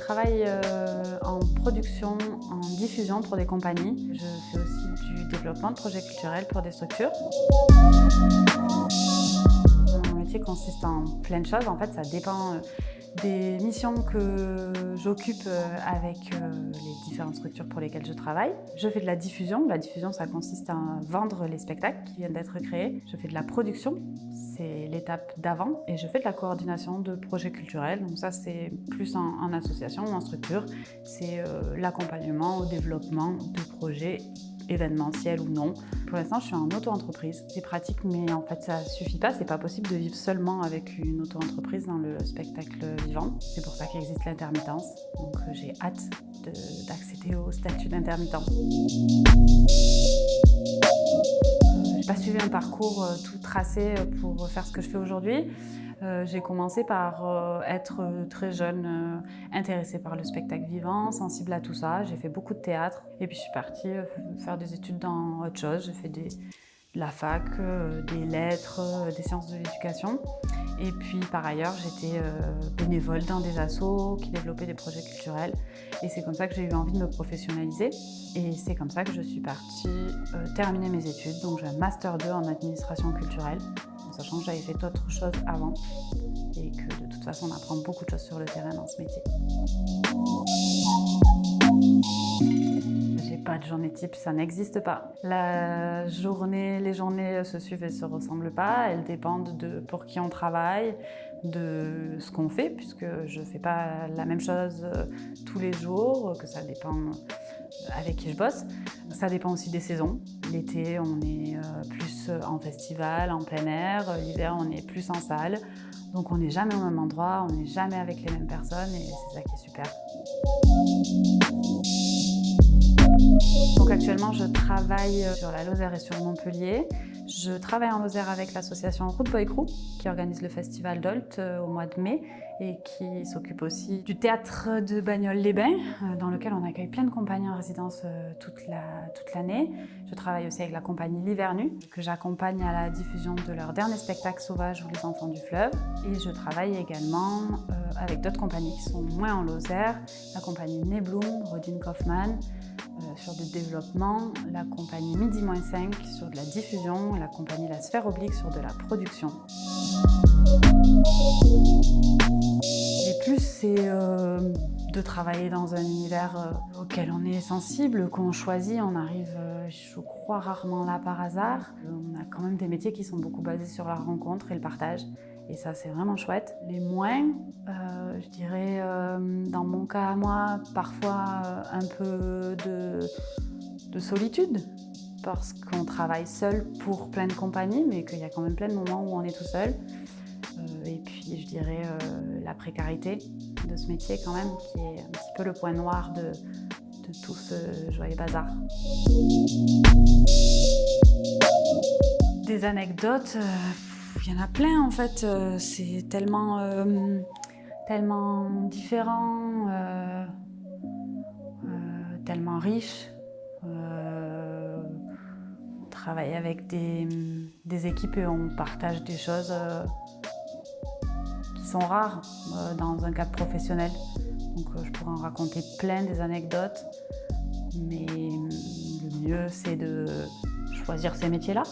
travaille en production, en diffusion pour des compagnies. Je fais aussi du développement de projets culturels pour des structures. Mon métier consiste en plein de choses. En fait, ça dépend des missions que j'occupe avec les différentes structures pour lesquelles je travaille. Je fais de la diffusion. La diffusion, ça consiste à vendre les spectacles qui viennent d'être créés. Je fais de la production, c'est l'étape d'avant. Et je fais de la coordination de projets culturels. Donc ça, c'est plus en association ou en structure. C'est l'accompagnement au développement de projets événementiel ou non. Pour l'instant, je suis en auto-entreprise. C'est pratique, mais en fait, ça suffit pas. C'est pas possible de vivre seulement avec une auto-entreprise dans le spectacle vivant. C'est pour ça qu'existe l'intermittence. Donc, j'ai hâte d'accéder au statut d'intermittent. J'ai pas suivi un parcours tout tracé pour faire ce que je fais aujourd'hui. J'ai commencé par être très jeune, intéressée par le spectacle vivant, sensible à tout ça. J'ai fait beaucoup de théâtre et puis je suis partie faire des études dans autre chose. J'ai fait de la fac, des lettres, des sciences de l'éducation. Et puis par ailleurs, j'étais bénévole dans des assos qui développaient des projets culturels. Et c'est comme ça que j'ai eu envie de me professionnaliser. Et c'est comme ça que je suis partie terminer mes études. Donc j'ai un Master 2 en administration culturelle, sachant que j'avais fait d'autres choses avant et que de toute façon on apprend beaucoup de choses sur le terrain dans ce métier. J'ai pas de journée type, ça n'existe pas. Les journées se suivent et se ressemblent pas, elles dépendent de pour qui on travaille, de ce qu'on fait, puisque je fais pas la même chose tous les jours, que ça dépend avec qui je bosse. Ça dépend aussi des saisons. L'été, on est plus en festival, en plein air. L'hiver, on est plus en salle. Donc on n'est jamais au même endroit, on n'est jamais avec les mêmes personnes et c'est ça qui est super. Donc actuellement, je travaille sur la Lozère et sur Montpellier. Je travaille en Lozère avec l'association Root Boy Crew qui organise le festival d'Olt au mois de mai et qui s'occupe aussi du théâtre de Bagnoles-les-Bains dans lequel on accueille plein de compagnies en résidence toute l'année. Je travaille aussi avec la compagnie L'Hiver-Nu que j'accompagne à la diffusion de leur dernier spectacle Sauvage ou Les Enfants du Fleuve. Et je travaille également avec d'autres compagnies qui sont moins en Lozère, la compagnie Nebloom, Rodin Kaufmann, sur du développement, la compagnie Midi-5 sur de la diffusion et la compagnie La Sphère Oblique sur de la production. Les plus, c'est de travailler dans un univers auquel on est sensible, qu'on choisit, on arrive, je crois, rarement là par hasard. On a quand même des métiers qui sont beaucoup basés sur la rencontre et le partage. Et ça, c'est vraiment chouette. Les moins, je dirais, dans mon cas à moi, parfois un peu de solitude, parce qu'on travaille seul pour plein de compagnies, mais qu'il y a quand même plein de moments où on est tout seul. Et puis, je dirais, la précarité de ce métier quand même, qui est un petit peu le point noir de tout ce joyeux bazar. Des anecdotes, il y en a plein en fait, c'est tellement différent, tellement riche. On travaille avec des équipes et on partage des choses qui sont rares dans un cadre professionnel. Donc je pourrais en raconter plein des anecdotes, mais le mieux c'est de choisir ces métiers-là.